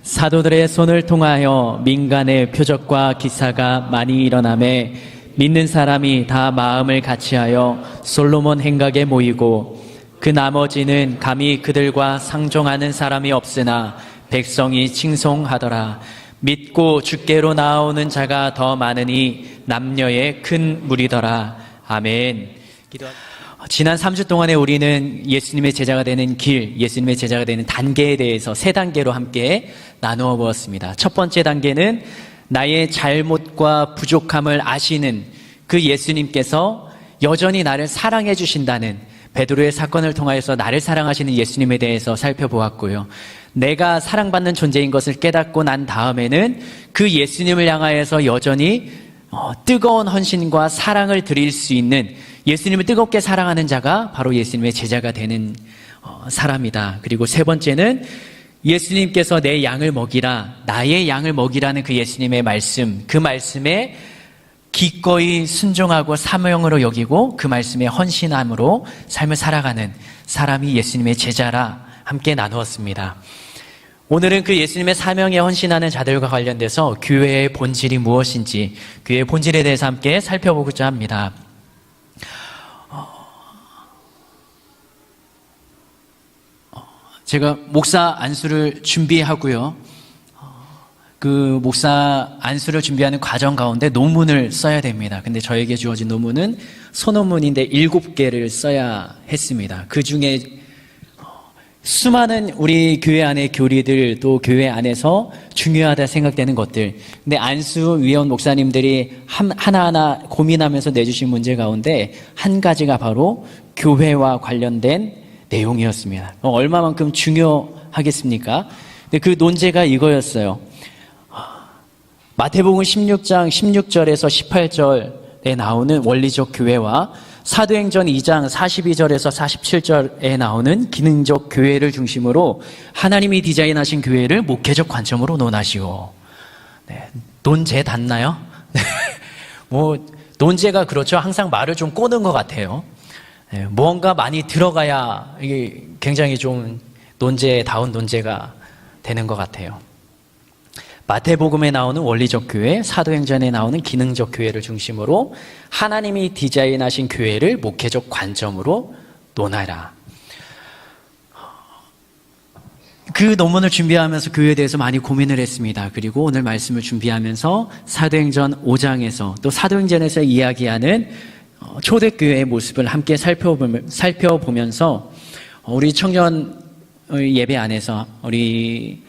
사도들의 손을 통하여 민간의 표적과 기사가 많이 일어나매 믿는 사람이 다 마음을 같이하여 솔로몬 행각에 모이고 그 나머지는 감히 그들과 상종하는 사람이 없으나 백성이 칭송하더라. 믿고 주께로 나아오는 자가 더 많으니 남녀의 큰 무리더라. 아멘. 지난 3주 동안에 우리는 예수님의 제자가 되는 길, 예수님의 제자가 되는 단계에 대해서 세 단계로 함께 나누어 보았습니다. 첫 번째 단계는 나의 잘못과 부족함을 아시는 그 예수님께서 여전히 나를 사랑해 주신다는 베드로의 사건을 통하여서 나를 사랑하시는 예수님에 대해서 살펴보았고요. 내가 사랑받는 존재인 것을 깨닫고 난 다음에는 그 예수님을 향하여서 여전히 뜨거운 헌신과 사랑을 드릴 수 있는, 예수님을 뜨겁게 사랑하는 자가 바로 예수님의 제자가 되는 사람이다. 그리고 세 번째는 예수님께서 내 양을 먹이라, 나의 양을 먹이라는 그 예수님의 말씀, 그 말씀에 기꺼이 순종하고 사명으로 여기고 그 말씀에 헌신함으로 삶을 살아가는 사람이 예수님의 제자라 함께 나누었습니다. 오늘은 그 예수님의 사명에 헌신하는 자들과 관련돼서 교회의 본질이 무엇인지, 교회의 본질에 대해서 함께 살펴보고자 합니다. 제가 목사 안수를 준비하고요. 그 목사 안수를 준비하는 과정 가운데 논문을 써야 됩니다. 근데 저에게 주어진 논문은 소논문인데 7개를 써야 했습니다. 그 중에 수많은 우리 교회 안의 교리들, 또 교회 안에서 중요하다 생각되는 것들, 근데 안수위원 목사님들이 하나하나 고민하면서 내주신 문제 가운데 한 가지가 바로 교회와 관련된 내용이었습니다. 얼마만큼 중요하겠습니까? 근데 그 논제가 이거였어요. 마태복음 16장 16절에서 18절에 나오는 원리적 교회와 사도행전 2장 42절에서 47절에 나오는 기능적 교회를 중심으로 하나님이 디자인하신 교회를 목회적 관점으로 논하시오. 네, 논제 닿나요? 논제가 그렇죠. 항상 말을 좀 꼬는 것 같아요. 네, 뭔가 많이 들어가야 이게 굉장히 좀 논제다운 논제가 되는 것 같아요. 마태복음에 나오는 원리적 교회, 사도행전에 나오는 기능적 교회를 중심으로 하나님이 디자인하신 교회를 목회적 관점으로 논하라. 그 논문을 준비하면서 교회에 대해서 많이 고민을 했습니다. 그리고 오늘 말씀을 준비하면서 사도행전 5장에서 또 사도행전에서 이야기하는 초대교회의 모습을 함께 살펴보면서 우리 청년 예배 안에서 우리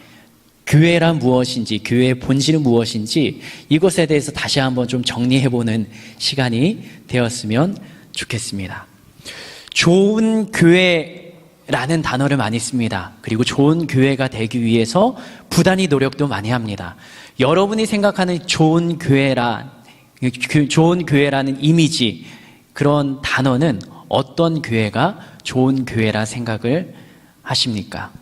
교회란 무엇인지, 교회의 본질은 무엇인지 이것에 대해서 다시 한번 좀 정리해보는 시간이 되었으면 좋겠습니다. 좋은 교회라는 단어를 많이 씁니다. 그리고 좋은 교회가 되기 위해서 부단히 노력도 많이 합니다. 여러분이 생각하는 좋은 교회라는 이미지, 그런 단어는 어떤 교회가 좋은 교회라 생각을 하십니까?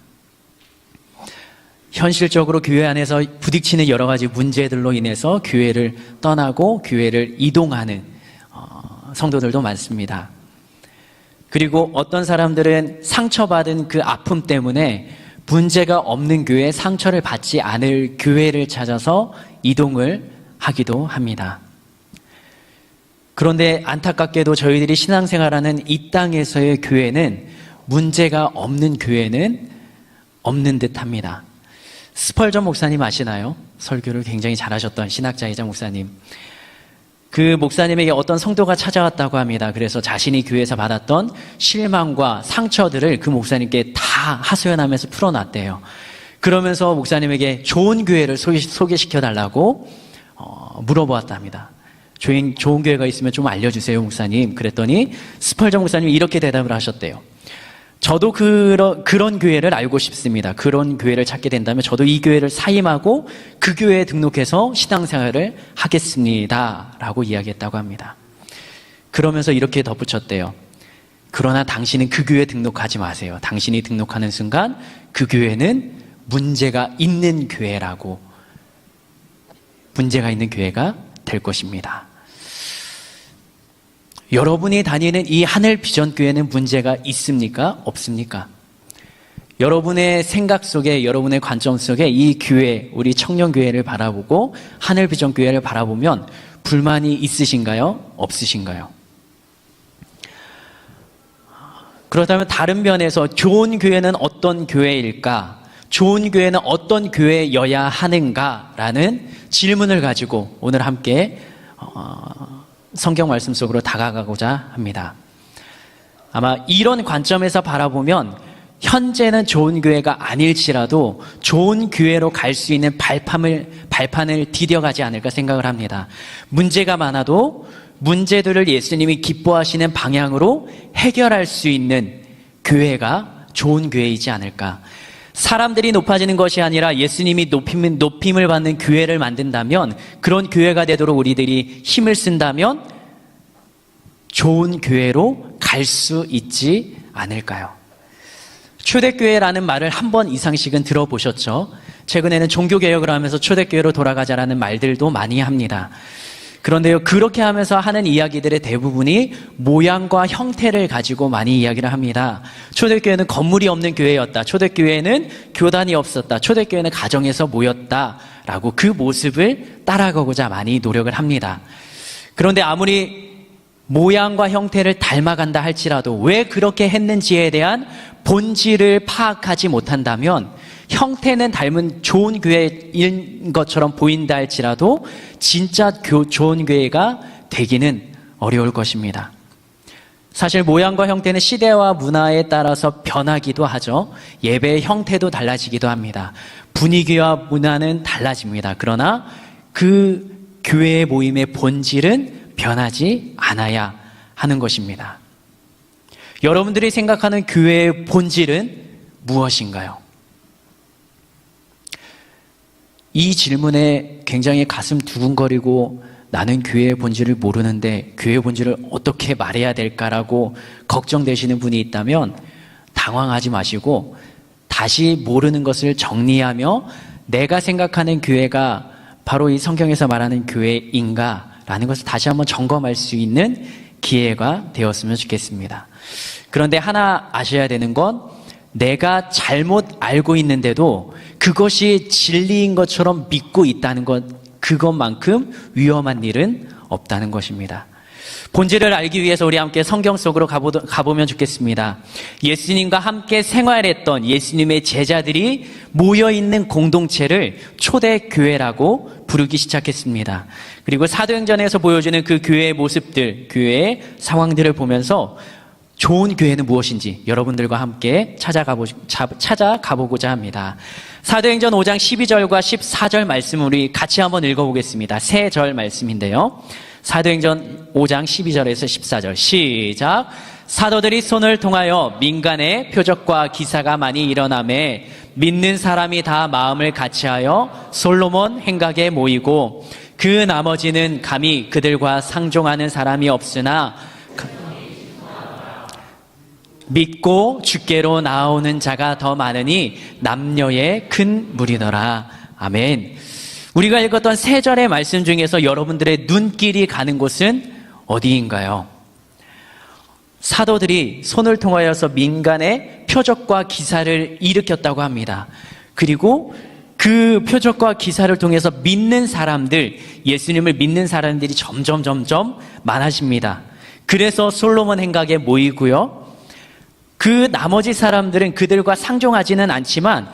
현실적으로 교회 안에서 부딪히는 여러 가지 문제들로 인해서 교회를 떠나고 교회를 이동하는 성도들도 많습니다. 그리고 어떤 사람들은 상처받은 그 아픔 때문에 문제가 없는 교회, 상처를 받지 않을 교회를 찾아서 이동을 하기도 합니다. 그런데 안타깝게도 저희들이 신앙생활하는 이 땅에서의 교회는 문제가 없는 교회는 없는 듯합니다. 스펄전 목사님 아시나요? 설교를 굉장히 잘하셨던 신학자이자 목사님. 그 목사님에게 어떤 성도가 찾아왔다고 합니다. 그래서 자신이 교회에서 받았던 실망과 상처들을 그 목사님께 다 하소연하면서 풀어놨대요. 그러면서 목사님에게 좋은 교회를 소개시켜달라고 물어보았답니다. 좋은 교회가 있으면 좀 알려주세요, 목사님. 그랬더니 스펄전 목사님이 이렇게 대답을 하셨대요. 저도 그런 교회를 알고 싶습니다. 그런 교회를 찾게 된다면 저도 이 교회를 사임하고 그 교회에 등록해서 신앙생활을 하겠습니다. 라고 이야기했다고 합니다. 그러면서 이렇게 덧붙였대요. 그러나 당신은 그 교회에 등록하지 마세요. 당신이 등록하는 순간 그 교회는 문제가 있는 교회라고, 문제가 있는 교회가 될 것입니다. 여러분이 다니는 이 하늘 비전 교회는 문제가 있습니까? 없습니까? 여러분의 생각 속에, 여러분의 관점 속에 이 교회, 우리 청년교회를 바라보고 하늘비전교회를 바라보면 불만이 있으신가요? 없으신가요? 그렇다면 다른 면에서 좋은 교회는 어떤 교회일까? 좋은 교회는 어떤 교회여야 하는가라는 질문을 가지고 오늘 함께 성경 말씀 속으로 다가가고자 합니다. 아마 이런 관점에서 바라보면 현재는 좋은 교회가 아닐지라도 좋은 교회로 갈 수 있는 발판을 디뎌가지 않을까 생각을 합니다. 문제가 많아도 문제들을 예수님이 기뻐하시는 방향으로 해결할 수 있는 교회가 좋은 교회이지 않을까. 사람들이 높아지는 것이 아니라 예수님이 높임을 받는 교회를 만든다면, 그런 교회가 되도록 우리들이 힘을 쓴다면 좋은 교회로 갈 수 있지 않을까요? 초대교회라는 말을 한 번 이상씩은 들어보셨죠? 최근에는 종교개혁을 하면서 초대교회로 돌아가자라는 말들도 많이 합니다. 그런데요, 그렇게 하면서 하는 이야기들의 대부분이 모양과 형태를 가지고 많이 이야기를 합니다. 초대교회는 건물이 없는 교회였다. 초대교회는 교단이 없었다. 초대교회는 가정에서 모였다라고 그 모습을 따라가고자 많이 노력을 합니다. 그런데 아무리 모양과 형태를 닮아간다 할지라도 왜 그렇게 했는지에 대한 본질을 파악하지 못한다면, 형태는 닮은 좋은 교회인 것처럼 보인다 할지라도 진짜 좋은 교회가 되기는 어려울 것입니다. 사실 모양과 형태는 시대와 문화에 따라서 변하기도 하죠. 예배의 형태도 달라지기도 합니다. 분위기와 문화는 달라집니다. 그러나 그 교회의 모임의 본질은 변하지 않아야 하는 것입니다. 여러분들이 생각하는 교회의 본질은 무엇인가요? 이 질문에 굉장히 가슴 두근거리고 나는 교회의 본질을 모르는데 교회의 본질을 어떻게 말해야 될까라고 걱정되시는 분이 있다면 당황하지 마시고 다시 모르는 것을 정리하며 내가 생각하는 교회가 바로 이 성경에서 말하는 교회인가라는 것을 다시 한번 점검할 수 있는 기회가 되었으면 좋겠습니다. 그런데 하나 아셔야 되는 건, 내가 잘못 알고 있는데도 그것이 진리인 것처럼 믿고 있다는 것, 그것만큼 위험한 일은 없다는 것입니다. 본질을 알기 위해서 우리 함께 성경 속으로 가보면 좋겠습니다. 예수님과 함께 생활했던 예수님의 제자들이 모여있는 공동체를 초대교회라고 부르기 시작했습니다. 그리고 사도행전에서 보여주는 그 교회의 모습들, 교회의 상황들을 보면서 좋은 교회는 무엇인지 여러분들과 함께 찾아가보고자 합니다. 사도행전 5장 12절과 14절 말씀 우리 같이 한번 읽어보겠습니다. 세 절 말씀인데요. 사도행전 5장 12절에서 14절 시작. 사도들이 손을 통하여 민간에 표적과 기사가 많이 일어나매 믿는 사람이 다 마음을 같이하여 솔로몬 행각에 모이고 그 나머지는 감히 그들과 상종하는 사람이 없으나 믿고 주께로 나오는 자가 더 많으니 남녀의 큰 무리더라. 아멘. 우리가 읽었던 세 절의 말씀 중에서 여러분들의 눈길이 가는 곳은 어디인가요? 사도들이 손을 통하여서 민간에 표적과 기사를 일으켰다고 합니다. 그리고 그 표적과 기사를 통해서 믿는 사람들, 예수님을 믿는 사람들이 점점 많아집니다. 그래서 솔로몬 행각에 모이고요. 그 나머지 사람들은 그들과 상종하지는 않지만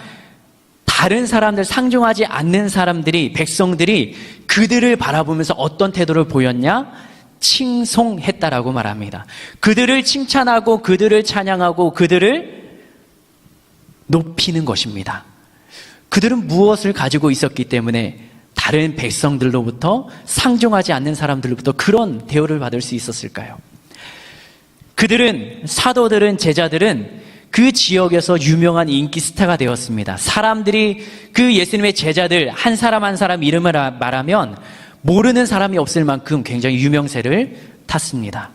다른 사람들, 상종하지 않는 사람들이, 백성들이 그들을 바라보면서 어떤 태도를 보였냐? 칭송했다라고 말합니다. 그들을 칭찬하고 그들을 찬양하고 그들을 높이는 것입니다. 그들은 무엇을 가지고 있었기 때문에 다른 백성들로부터, 상종하지 않는 사람들로부터 그런 대우를 받을 수 있었을까요? 그들은, 사도들은, 제자들은 그 지역에서 유명한 인기 스타가 되었습니다. 사람들이 그 예수님의 제자들 한 사람 한 사람 이름을 말하면 모르는 사람이 없을 만큼 굉장히 유명세를 탔습니다.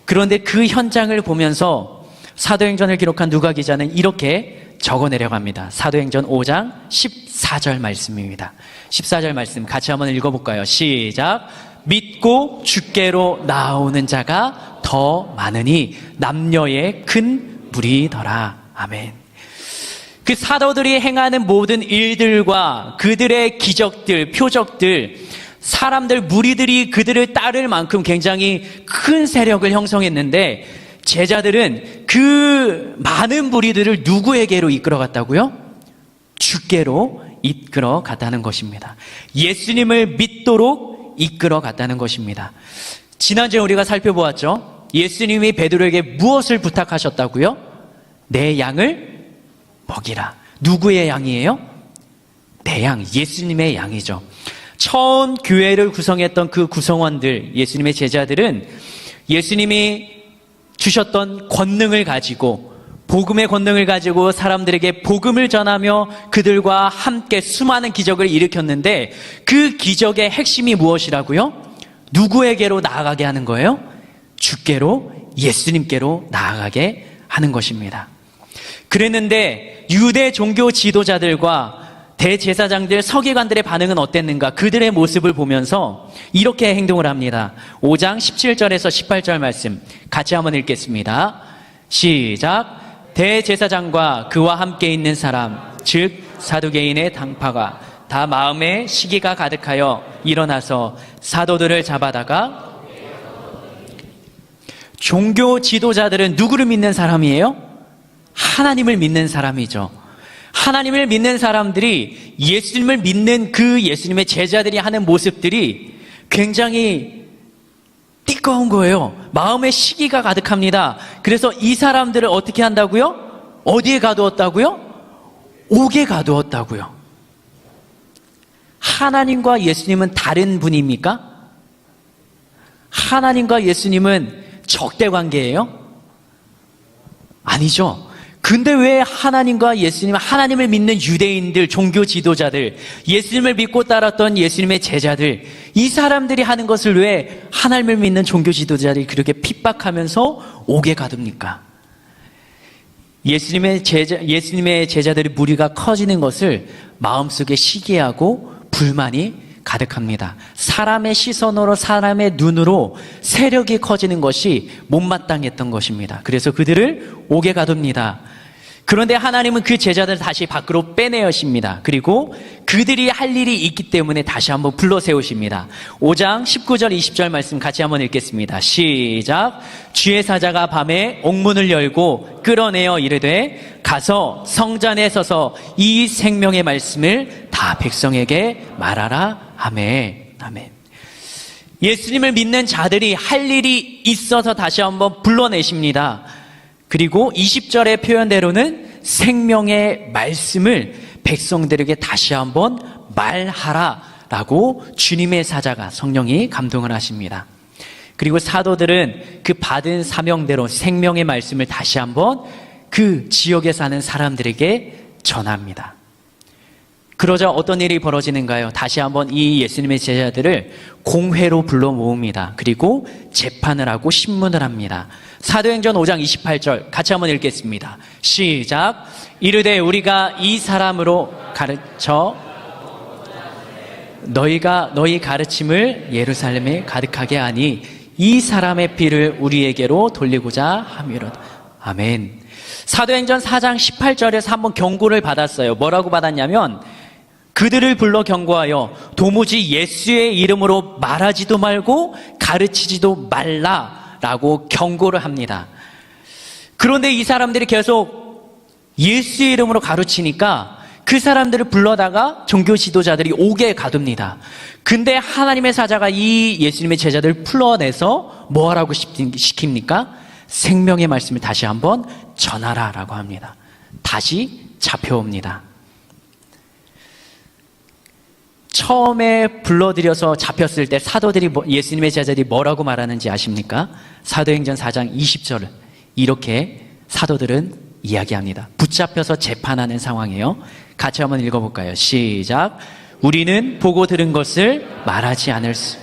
그런데 그 현장을 보면서 사도행전을 기록한 누가 기자는 이렇게 적어내려갑니다. 사도행전 5장 14절 말씀입니다. 14절 말씀 같이 한번 읽어볼까요? 시작. 믿고 주께로 나오는 자가 더 많으니 남녀의 큰 무리더라. 아멘. 그 사도들이 행하는 모든 일들과 그들의 기적들, 표적들, 사람들, 무리들이 그들을 따를 만큼 굉장히 큰 세력을 형성했는데 제자들은 그 많은 무리들을 누구에게로 이끌어 갔다고요? 주께로 이끌어 갔다는 것입니다. 예수님을 믿도록 이끌어 갔다는 것입니다. 지난주에 우리가 살펴보았죠. 예수님이 베드로에게 무엇을 부탁하셨다고요? 내 양을 먹이라. 누구의 양이에요? 내 양, 예수님의 양이죠. 처음 교회를 구성했던 그 구성원들, 예수님의 제자들은 예수님이 주셨던 권능을 가지고, 복음의 권능을 가지고 사람들에게 복음을 전하며 그들과 함께 수많은 기적을 일으켰는데 그 기적의 핵심이 무엇이라고요? 누구에게로 나아가게 하는 거예요? 주께로, 예수님께로 나아가게 하는 것입니다. 그랬는데 유대 종교 지도자들과 대제사장들, 서기관들의 반응은 어땠는가? 그들의 모습을 보면서 이렇게 행동을 합니다. 5장 17절에서 18절 말씀 같이 한번 읽겠습니다. 시작. 대제사장과 그와 함께 있는 사람, 즉 사두개인의 당파가 다 마음에 시기가 가득하여 일어나서 사도들을 잡아다가, 종교 지도자들은 누구를 믿는 사람이에요? 하나님을 믿는 사람이죠. 하나님을 믿는 사람들이 예수님을 믿는 그 예수님의 제자들이 하는 모습들이 굉장히 띠꺼운 거예요. 마음에 시기가 가득합니다. 그래서 이 사람들을 어떻게 한다고요? 어디에 가두었다고요? 옥에 가두었다고요. 하나님과 예수님은 다른 분입니까? 하나님과 예수님은 적대 관계예요? 아니죠. 근데 왜 하나님과 예수님, 하나님을 믿는 유대인들, 종교 지도자들, 예수님을 믿고 따랐던 예수님의 제자들, 이 사람들이 하는 것을 왜 하나님을 믿는 종교 지도자들이 그렇게 핍박하면서 옥에 가둡니까? 예수님의 제자들의 무리가 커지는 것을 마음속에 시기하고 불만이 가득합니다. 사람의 시선으로, 사람의 눈으로 세력이 커지는 것이 못마땅했던 것입니다. 그래서 그들을 옥에 가둡니다. 그런데 하나님은 그 제자들을 다시 밖으로 빼내십니다. 그리고 그들이 할 일이 있기 때문에 다시 한번 불러 세우십니다. 5장 19절 20절 말씀 같이 한번 읽겠습니다. 시작. 주의 사자가 밤에 옥문을 열고 끌어내어 이르되 가서 성전에 서서 이 생명의 말씀을 다 백성에게 말하라 하매. 아멘. 예수님을 믿는 자들이 할 일이 있어서 다시 한번 불러내십니다. 그리고 20절의 표현대로는 생명의 말씀을 백성들에게 다시 한번 말하라라고 주님의 사자가, 성령이 감동을 하십니다. 그리고 사도들은 그 받은 사명대로 생명의 말씀을 다시 한번 그 지역에 사는 사람들에게 전합니다. 그러자 어떤 일이 벌어지는가요? 다시 한번 이 예수님의 제자들을 공회로 불러 모읍니다. 그리고 재판을 하고 신문을 합니다. 사도행전 5장 28절 같이 한번 읽겠습니다. 시작. 이르되 우리가 이 사람으로 가르쳐 너희 가르침을 예루살렘에 가득하게 하니 이 사람의 피를 우리에게로 돌리고자 함이로다. 아멘. 사도행전 4장 18절에서 한번 경고를 받았어요. 뭐라고 받았냐면 그들을 불러 경고하여 도무지 예수의 이름으로 말하지도 말고 가르치지도 말라라고 경고를 합니다. 그런데 이 사람들이 계속 예수의 이름으로 가르치니까 그 사람들을 불러다가 종교 지도자들이 옥에 가둡니다. 근데 하나님의 사자가 이 예수님의 제자들을 풀어내서 뭐 하라고 시킵니까? 생명의 말씀을 다시 한번 전하라라고 합니다. 다시 잡혀옵니다. 처음에 불러들여서 잡혔을 때 사도들이 예수님의 제자들이 뭐라고 말하는지 아십니까? 사도행전 4장 20절을 이렇게 사도들은 이야기합니다. 붙잡혀서 재판하는 상황이에요. 같이 한번 읽어볼까요? 시작. 우리는 보고 들은 것을 말하지 않을 수.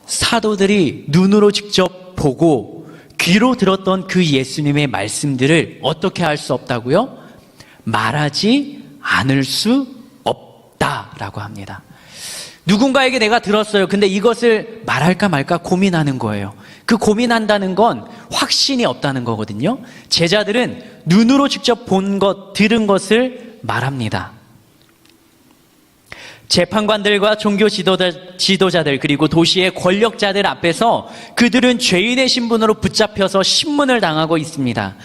사도들이 눈으로 직접 보고 귀로 들었던 그 예수님의 말씀들을 어떻게 할 수 없다고요? 말하지 않을 수 없다라고 합니다. 누군가에게 내가 들었어요. 근데 이것을 말할까 말까 고민하는 거예요. 그 고민한다는 건 확신이 없다는 거거든요. 제자들은 눈으로 직접 본 것, 들은 것을 말합니다. 재판관들과 종교 지도자들 그리고 도시의 권력자들 앞에서 그들은 죄인의 신분으로 붙잡혀서 신문을 당하고 있습니다.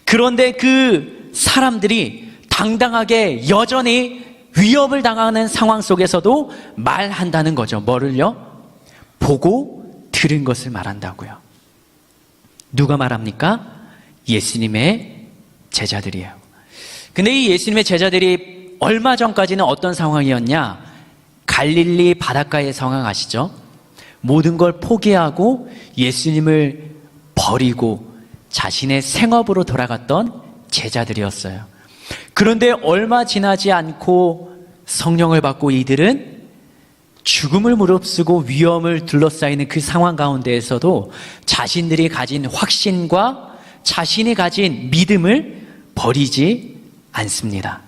그런데 그 사람들이 당당하게 여전히 위협을 당하는 상황 속에서도 말한다는 거죠. 뭐를요? 보고 들은 것을 말한다고요. 누가 말합니까? 예수님의 제자들이에요. 근데 이 예수님의 제자들이 얼마 전까지는 어떤 상황이었냐? 갈릴리 바닷가의 상황 아시죠? 모든 걸 포기하고 예수님을 버리고 자신의 생업으로 돌아갔던 제자들이었어요. 그런데 얼마 지나지 않고 성령을 받고 이들은 죽음을 무릅쓰고 위험을 둘러싸이는 그 상황 가운데에서도 자신들이 가진 확신과 자신이 가진 믿음을 버리지 않습니다.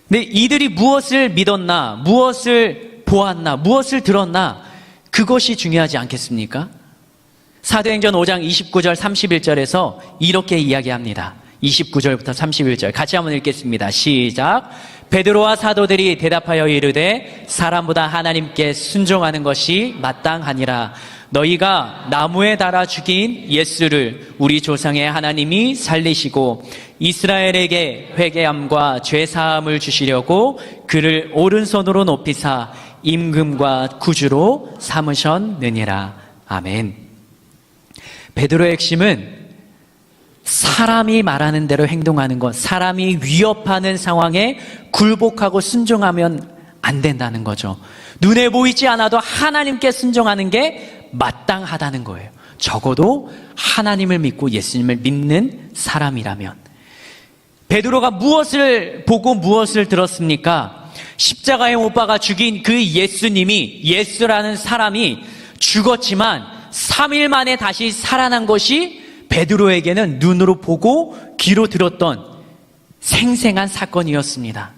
근데 이들이 무엇을 믿었나, 무엇을 보았나, 무엇을 들었나, 그것이 중요하지 않겠습니까? 사도행전 5장 29절 31절에서 이렇게 이야기합니다. 29절부터 31절 같이 한번 읽겠습니다. 시작. 베드로와 사도들이 대답하여 이르되 사람보다 하나님께 순종하는 것이 마땅하니라. 너희가 나무에 달아 죽인 예수를 우리 조상의 하나님이 살리시고 이스라엘에게 회개함과 죄사함을 주시려고 그를 오른손으로 높이사 임금과 구주로 삼으셨느니라. 아멘. 베드로의 핵심은 사람이 말하는 대로 행동하는 것, 사람이 위협하는 상황에 굴복하고 순종하면 안 된다는 거죠. 눈에 보이지 않아도 하나님께 순종하는 게 마땅하다는 거예요. 적어도 하나님을 믿고 예수님을 믿는 사람이라면. 베드로가 무엇을 보고 무엇을 들었습니까? 십자가에 못 박아 죽인 그 예수님이, 예수라는 사람이 죽었지만 3일 만에 다시 살아난 것이 베드로에게는 눈으로 보고 귀로 들었던 생생한 사건이었습니다.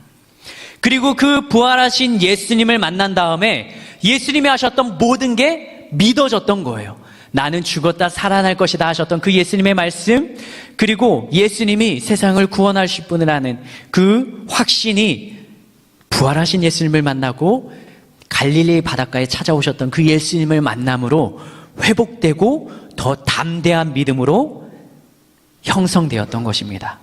그리고 그 부활하신 예수님을 만난 다음에 예수님이 하셨던 모든 게 믿어졌던 거예요. 나는 죽었다 살아날 것이다 하셨던 그 예수님의 말씀, 그리고 예수님이 세상을 구원하실 분을 아는 그 확신이 부활하신 예수님을 만나고 갈릴리 바닷가에 찾아오셨던 그 예수님을 만남으로 회복되고 더 담대한 믿음으로 형성되었던 것입니다.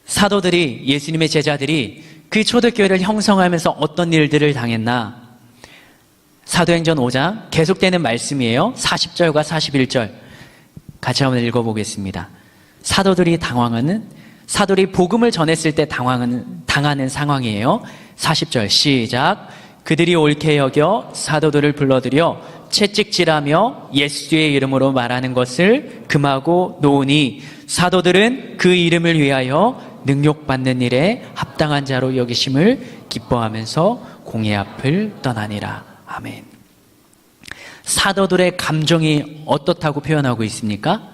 사도들이, 예수님의 제자들이 그 초대교회를 형성하면서 어떤 일들을 당했나? 사도행전 5장 계속되는 말씀이에요. 40절과 41절 같이 한번 읽어보겠습니다. 사도들이 복음을 전했을 때 당하는 상황이에요. 40절 시작. 그들이 옳게 여겨 사도들을 불러들여 채찍질하며 예수의 이름으로 말하는 것을 금하고 놓으니 사도들은 그 이름을 위하여 능욕받는 일에 합당한 자로 여기심을 기뻐하면서 공회 앞을 떠나니라. 아멘. 사도들의 감정이 어떻다고 표현하고 있습니까?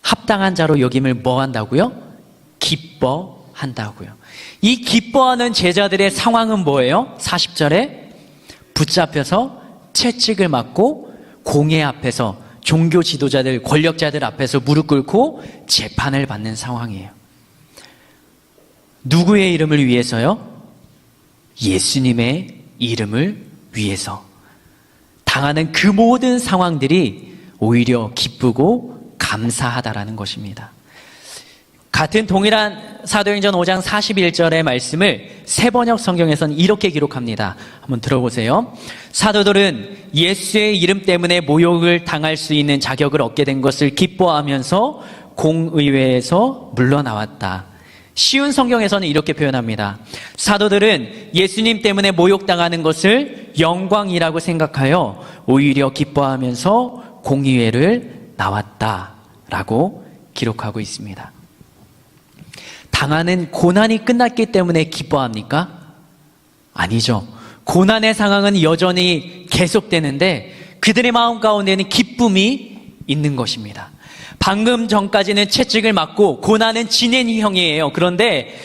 합당한 자로 여김을 뭐 한다고요? 기뻐한다고요. 이 기뻐하는 제자들의 상황은 뭐예요? 40절에 붙잡혀서 채찍을 맞고 공회 앞에서 종교 지도자들, 권력자들 앞에서 무릎 꿇고 재판을 받는 상황이에요. 누구의 이름을 위해서요? 예수님의 이름을 위해서. 당하는 그 모든 상황들이 오히려 기쁘고 감사하다라는 것입니다. 같은 동일한 사도행전 5장 41절의 말씀을 새번역 성경에서는 이렇게 기록합니다. 한번 들어보세요. 사도들은 예수의 이름 때문에 모욕을 당할 수 있는 자격을 얻게 된 것을 기뻐하면서 공의회에서 물러나왔다. 쉬운 성경에서는 이렇게 표현합니다. 사도들은 예수님 때문에 모욕당하는 것을 영광이라고 생각하여 오히려 기뻐하면서 공의회를 나왔다라고 기록하고 있습니다. 당하는 고난이 끝났기 때문에 기뻐합니까? 아니죠. 고난의 상황은 여전히 계속되는데 그들의 마음 가운데는 기쁨이 있는 것입니다. 방금 전까지는 채찍을 맞고 고난은 진행형이에요. 그런데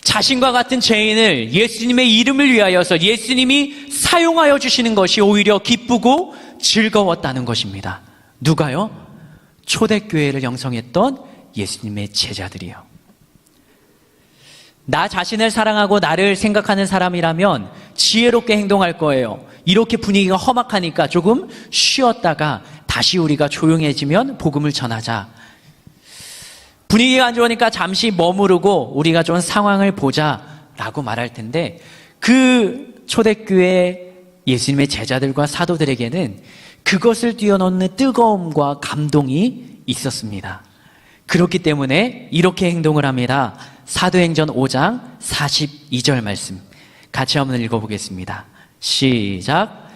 자신과 같은 죄인을 예수님의 이름을 위하여서 예수님이 사용하여 주시는 것이 오히려 기쁘고 즐거웠다는 것입니다. 누가요? 초대교회를 형성했던 예수님의 제자들이요. 나 자신을 사랑하고 나를 생각하는 사람이라면 지혜롭게 행동할 거예요. 이렇게 분위기가 험악하니까 조금 쉬었다가 다시 우리가 조용해지면 복음을 전하자. 분위기가 안 좋으니까 잠시 머무르고 우리가 좀 상황을 보자라고 말할 텐데, 그 초대교회 예수님의 제자들과 사도들에게는 그것을 뛰어넘는 뜨거움과 감동이 있었습니다. 그렇기 때문에 이렇게 행동을 합니다. 사도행전 5장 42절 말씀 같이 한번 읽어보겠습니다. 시작.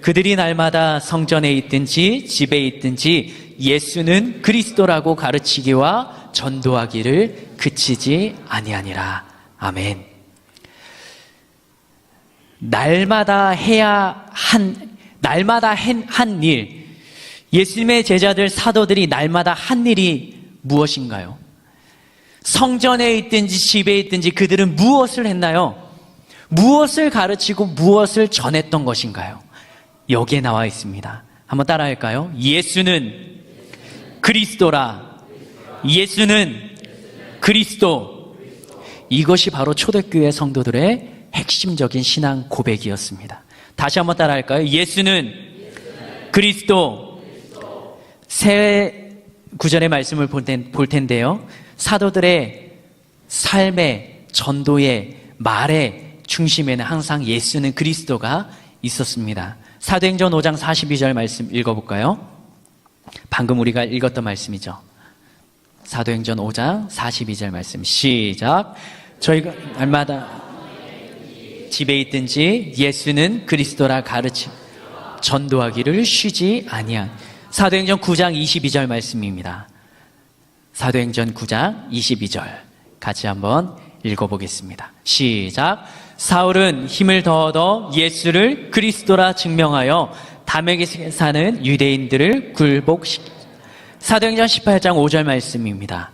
그들이 날마다 성전에 있든지 집에 있든지 예수는 그리스도라고 가르치기와 전도하기를 그치지 아니하니라. 아멘. 날마다 한 일, 예수님의 제자들 사도들이 날마다 한 일이 무엇인가요? 성전에 있든지 집에 있든지 그들은 무엇을 했나요? 무엇을 가르치고 무엇을 전했던 것인가요? 여기에 나와 있습니다. 한번 따라할까요? 예수는 그리스도라. 예수는 그리스도. 이것이 바로 초대교회 성도들의 핵심적인 신앙 고백이었습니다. 다시 한번 따라할까요? 예수는 그리스도. 새 구절의 말씀을 볼 텐데요. 사도들의 삶의 전도의 말의 중심에는 항상 예수는 그리스도가 있었습니다. 사도행전 5장 42절 말씀 읽어볼까요? 방금 우리가 읽었던 말씀이죠. 사도행전 5장 42절 말씀 시작. 저희가 날마다 집에 있든지 예수는 그리스도라 가르치 전도하기를 쉬지 아니한. 사도행전 9장 22절 말씀입니다. 사도행전 9장 22절 같이 한번 읽어보겠습니다. 시작. 사울은 힘을 더 얻어 예수를 그리스도라 증명하여 다메섹에 사는 유대인들을 굴복시키. 사도행전 18장 5절 말씀입니다.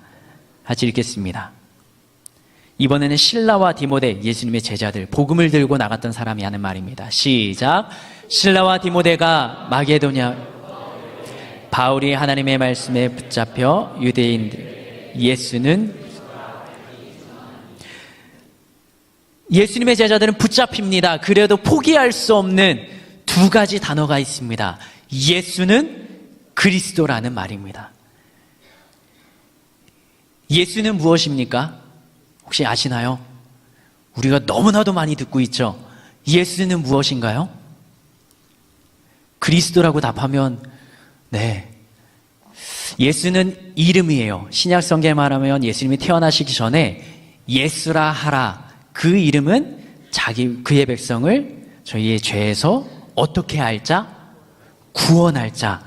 같이 읽겠습니다. 이번에는 실라와 디모데, 예수님의 제자들, 복음을 들고 나갔던 사람이 하는 말입니다. 시작. 실라와 디모데가 마게도냐, 바울이 하나님의 말씀에 붙잡혀 유대인들, 예수님의 제자들은 붙잡힙니다. 그래도 포기할 수 없는 두 가지 단어가 있습니다. 예수는 그리스도라는 말입니다. 예수는 무엇입니까? 혹시 아시나요? 우리가 너무나도 많이 듣고 있죠. 예수는 무엇인가요? 그리스도라고 답하면 네, 예수는 이름이에요. 신약 성경에 말하면 예수님이 태어나시기 전에 예수라 하라, 그 이름은 그의 백성을 저희의 죄에서 어떻게 할 자? 구원할 자.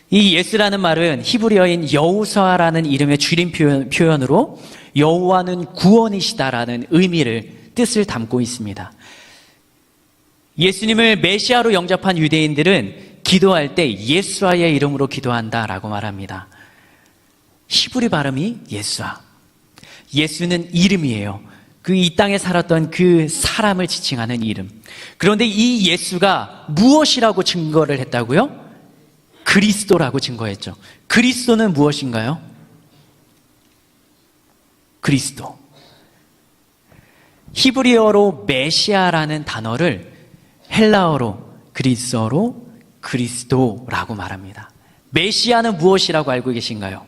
이 예수라는 말은 히브리어인 여호수아라는 이름의 줄임 표현으로 여호와는 구원이시다라는 뜻을 담고 있습니다. 예수님을 메시아로 영접한 유대인들은 기도할 때 예수아의 이름으로 기도한다라고 말합니다. 히브리 발음이 예수아. 예수는 이름이에요. 이 땅에 살았던 그 사람을 지칭하는 이름. 그런데 이 예수가 무엇이라고 증거를 했다고요? 그리스도라고 증거했죠. 그리스도는 무엇인가요? 그리스도. 히브리어로 메시아라는 단어를 헬라어로 그리스어로 그리스도라고 말합니다. 메시아는 무엇이라고 알고 계신가요?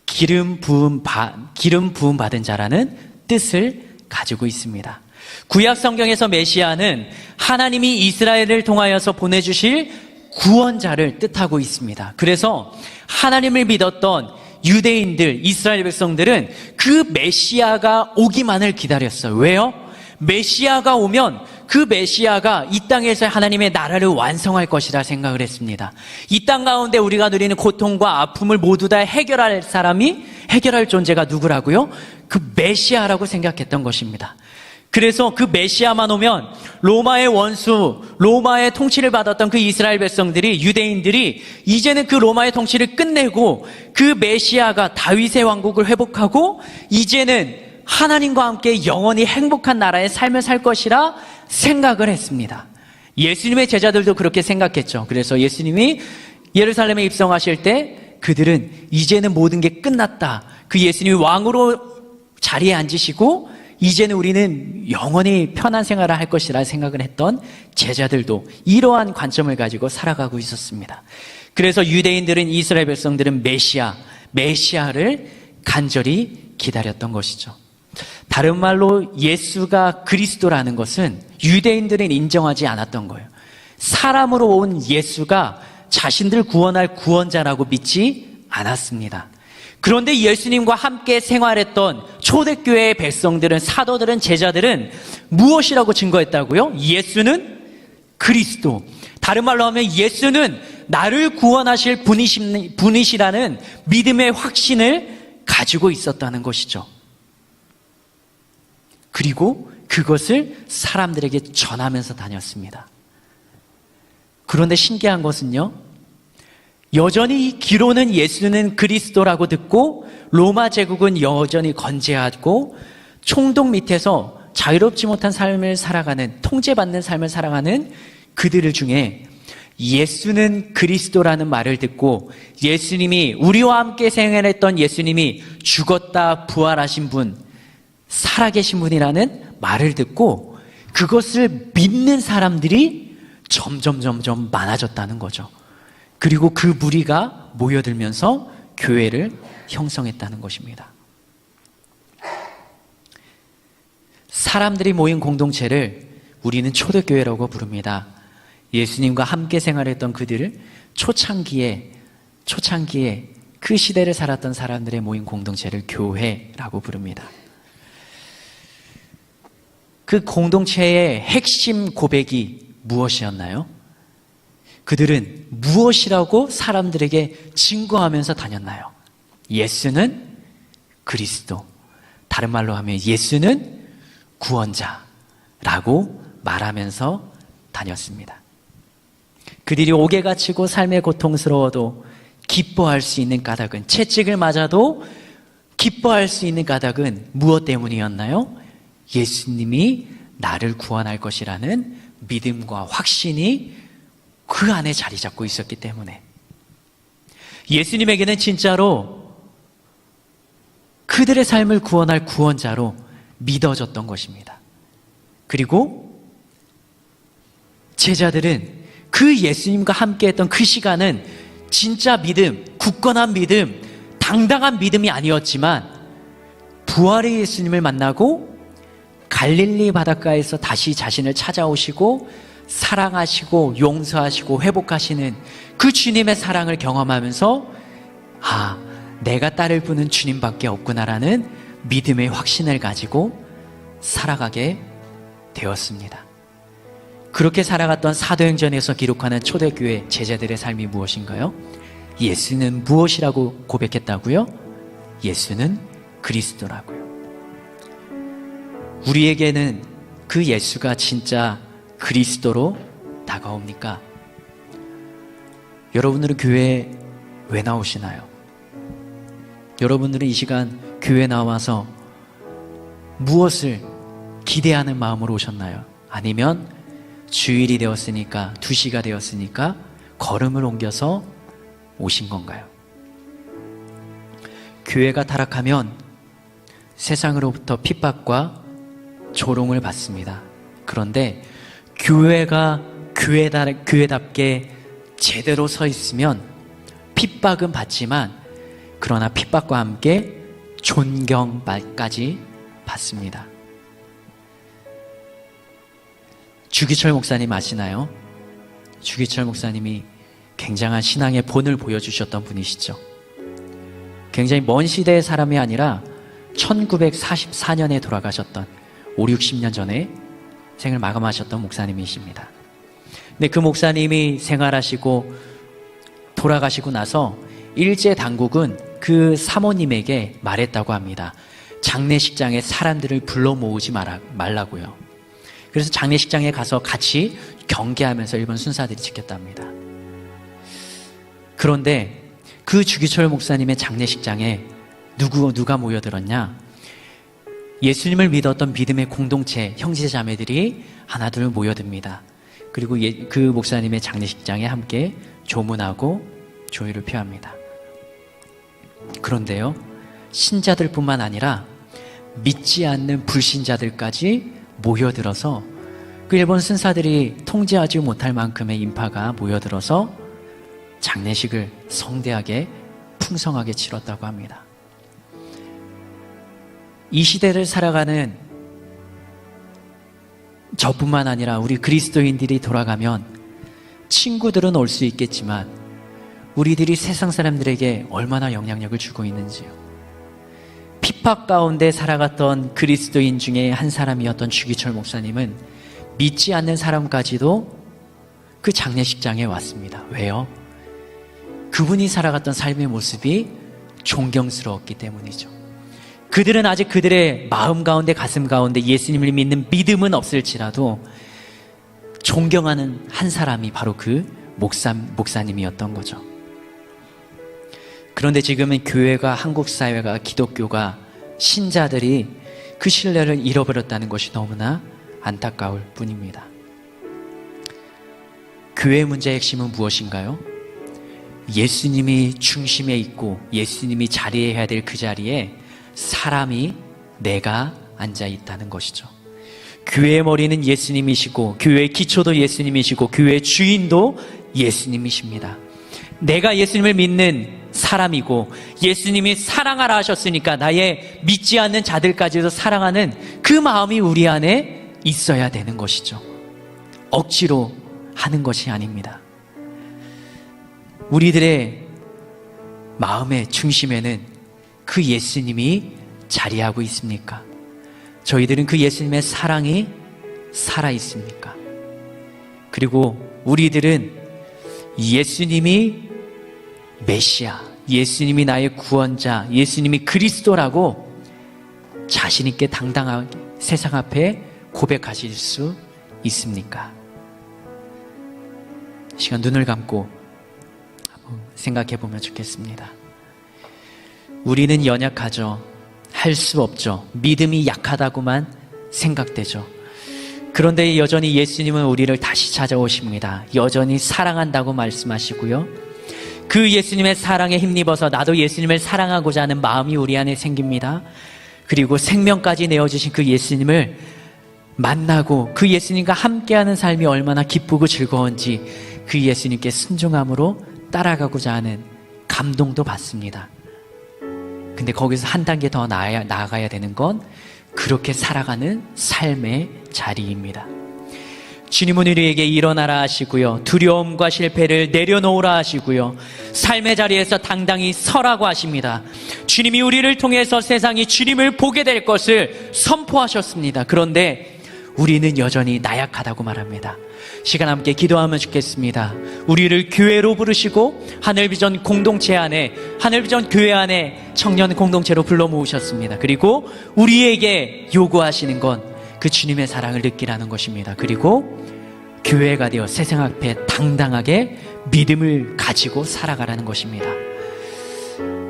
기름 부음 받은 자라는 뜻을 가지고 있습니다. 구약 성경에서 메시아는 하나님이 이스라엘을 통하여서 보내주실 구원자를 뜻하고 있습니다. 그래서 하나님을 믿었던 유대인들, 이스라엘 백성들은 그 메시아가 오기만을 기다렸어요. 왜요? 메시아가 오면 그 메시아가 이 땅에서 하나님의 나라를 완성할 것이라 생각을 했습니다. 이 땅 가운데 우리가 누리는 고통과 아픔을 모두 다 해결할 존재가 누구라고요? 그 메시아라고 생각했던 것입니다. 그래서 그 메시아만 오면 로마의 원수, 로마의 통치를 받았던 그 이스라엘 백성들이, 유대인들이 이제는 그 로마의 통치를 끝내고 그 메시아가 다윗의 왕국을 회복하고 이제는 하나님과 함께 영원히 행복한 나라의 삶을 살 것이라 생각을 했습니다. 예수님의 제자들도 그렇게 생각했죠. 그래서 예수님이 예루살렘에 입성하실 때 그들은 이제는 모든 게 끝났다. 그 예수님이 왕으로 자리에 앉으시고 이제는 우리는 영원히 편한 생활을 할 것이라 생각을 했던 제자들도 이러한 관점을 가지고 살아가고 있었습니다. 그래서 유대인들은, 이스라엘 백성들은 메시아를 간절히 기다렸던 것이죠. 다른 말로 예수가 그리스도라는 것은 유대인들은 인정하지 않았던 거예요. 사람으로 온 예수가 자신들 구원할 구원자라고 믿지 않았습니다. 그런데 예수님과 함께 생활했던 초대교회의 백성들은, 사도들은, 제자들은 무엇이라고 증거했다고요? 예수는 그리스도. 다른 말로 하면 예수는 나를 구원하실 분이시라는 믿음의 확신을 가지고 있었다는 것이죠. 그리고 그것을 사람들에게 전하면서 다녔습니다. 그런데 신기한 것은요, 여전히 기로는 예수는 그리스도라고 듣고 로마 제국은 여전히 건재하고 총독 밑에서 자유롭지 못한 삶을 살아가는, 통제받는 삶을 살아가는 그들 중에 예수는 그리스도라는 말을 듣고, 예수님이, 우리와 함께 생활했던 예수님이 죽었다 부활하신 분, 살아계신 분이라는 말을 듣고 그것을 믿는 사람들이 점점 많아졌다는 거죠. 그리고 그 무리가 모여들면서 교회를 형성했다는 것입니다. 사람들이 모인 공동체를 우리는 초대교회라고 부릅니다. 예수님과 함께 생활했던 그들을 초창기에 그 시대를 살았던 사람들의 모인 공동체를 교회라고 부릅니다. 그 공동체의 핵심 고백이 무엇이었나요? 그들은 무엇이라고 사람들에게 증거하면서 다녔나요? 예수는 그리스도, 다른 말로 하면 예수는 구원자라고 말하면서 다녔습니다. 그들이 옥에 갇히고 삶에 고통스러워도 기뻐할 수 있는 까닭은, 채찍을 맞아도 기뻐할 수 있는 까닭은 무엇 때문이었나요? 예수님이 나를 구원할 것이라는 믿음과 확신이 그 안에 자리 잡고 있었기 때문에, 예수님에게는 진짜로 그들의 삶을 구원할 구원자로 믿어졌던 것입니다. 그리고 제자들은 그 예수님과 함께했던 그 시간은 진짜 믿음, 굳건한 믿음, 당당한 믿음이 아니었지만 부활의 예수님을 만나고 갈릴리 바닷가에서 다시 자신을 찾아오시고 사랑하시고 용서하시고 회복하시는 그 주님의 사랑을 경험하면서, 아, 내가 따를 분은 주님밖에 없구나라는 믿음의 확신을 가지고 살아가게 되었습니다. 그렇게 살아갔던 사도행전에서 기록하는 초대교회 제자들의 삶이 무엇인가요? 예수는 무엇이라고 고백했다고요? 예수는 그리스도라고요. 우리에게는 그 예수가 진짜 그리스도로 다가옵니까? 여러분들은 교회에 왜 나오시나요? 여러분들은 이 시간 교회에 나와서 무엇을 기대하는 마음으로 오셨나요? 아니면 주일이 되었으니까, 2시가 되었으니까 걸음을 옮겨서 오신 건가요? 교회가 타락하면 세상으로부터 핍박과 조롱을 받습니다. 그런데 교회가 교회답게 제대로 서 있으면 핍박은 받지만, 그러나 핍박과 함께 존경까지 받습니다. 주기철 목사님 아시나요? 주기철 목사님이 굉장한 신앙의 본을 보여주셨던 분이시죠. 굉장히 먼 시대의 사람이 아니라 1944년에 돌아가셨던 5, 60년 전에 생을 마감하셨던 목사님이십니다. 근데 그 목사님이 생활하시고 돌아가시고 나서 일제 당국은 그 사모님에게 말했다고 합니다. 장례식장에 사람들을 불러 모으지 말라고요. 그래서 장례식장에 가서 같이 경계하면서 일본 순사들이 지켰답니다. 그런데 그 주기철 목사님의 장례식장에 누가 모여들었냐? 예수님을 믿었던 믿음의 공동체, 형제자매들이 하나둘 모여듭니다. 그리고 그 목사님의 장례식장에 함께 조문하고 조의를 표합니다. 그런데요, 신자들뿐만 아니라 믿지 않는 불신자들까지 모여들어서 그 일본 순사들이 통제하지 못할 만큼의 인파가 모여들어서 장례식을 성대하게 풍성하게 치렀다고 합니다. 이 시대를 살아가는 저뿐만 아니라 우리 그리스도인들이 돌아가면 친구들은 올 수 있겠지만 우리들이 세상 사람들에게 얼마나 영향력을 주고 있는지요. 핍박 가운데 살아갔던 그리스도인 중에 한 사람이었던 주기철 목사님은 믿지 않는 사람까지도 그 장례식장에 왔습니다. 왜요? 그분이 살아갔던 삶의 모습이 존경스러웠기 때문이죠. 그들은 아직 그들의 마음 가운데, 가슴 가운데 예수님을 믿는 믿음은 없을지라도 존경하는 한 사람이 바로 그 목사님이었던 거죠. 그런데 지금은 교회가, 한국 사회가, 기독교가, 신자들이 그 신뢰를 잃어버렸다는 것이 너무나 안타까울 뿐입니다. 교회의 문제의 핵심은 무엇인가요? 예수님이 중심에 있고 예수님이 자리해야 될 그 자리에 사람이, 내가 앉아 있다는 것이죠. 교회의 머리는 예수님이시고 교회의 기초도 예수님이시고 교회의 주인도 예수님이십니다. 내가 예수님을 믿는 사람이고 예수님이 사랑하라 하셨으니까 나의 믿지 않는 자들까지도 사랑하는 그 마음이 우리 안에 있어야 되는 것이죠. 억지로 하는 것이 아닙니다. 우리들의 마음의 중심에는 그 예수님이 자리하고 있습니까? 저희들은 그 예수님의 사랑이 살아있습니까? 그리고 우리들은 예수님이 메시아, 예수님이 나의 구원자, 예수님이 그리스도라고 자신있게 당당하게 세상 앞에 고백하실 수 있습니까? 시간 눈을 감고 생각해 보면 좋겠습니다. 우리는 연약하죠. 할 수 없죠. 믿음이 약하다고만 생각되죠. 그런데 여전히 예수님은 우리를 다시 찾아오십니다. 여전히 사랑한다고 말씀하시고요. 그 예수님의 사랑에 힘입어서 나도 예수님을 사랑하고자 하는 마음이 우리 안에 생깁니다. 그리고 생명까지 내어주신 그 예수님을 만나고 그 예수님과 함께하는 삶이 얼마나 기쁘고 즐거운지 그 예수님께 순종함으로 따라가고자 하는 감동도 받습니다. 근데 거기서 한 단계 더 나아가야 되는 건 그렇게 살아가는 삶의 자리입니다. 주님은 우리에게 일어나라 하시고요, 두려움과 실패를 내려놓으라 하시고요, 삶의 자리에서 당당히 서라고 하십니다. 주님이 우리를 통해서 세상이 주님을 보게 될 것을 선포하셨습니다. 그런데 우리는 여전히 나약하다고 말합니다. 시간 함께 기도하면 좋겠습니다. 우리를 교회로 부르시고 하늘비전 공동체 안에, 하늘비전 교회 안에 청년 공동체로 불러 모으셨습니다. 그리고 우리에게 요구하시는 건 그 주님의 사랑을 느끼라는 것입니다. 그리고 교회가 되어 세상 앞에 당당하게 믿음을 가지고 살아가라는 것입니다.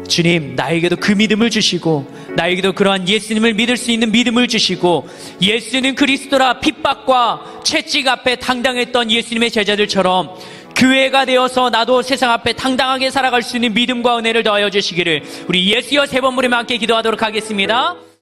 주님, 나에게도 그 믿음을 주시고 나에게도 그러한 예수님을 믿을 수 있는 믿음을 주시고 예수는 그리스도라 핍박과 채찍 앞에 당당했던 예수님의 제자들처럼 교회가 되어서 나도 세상 앞에 당당하게 살아갈 수 있는 믿음과 은혜를 더하여 주시기를 우리 예수여 세 번 부르며 함께 기도하도록 하겠습니다.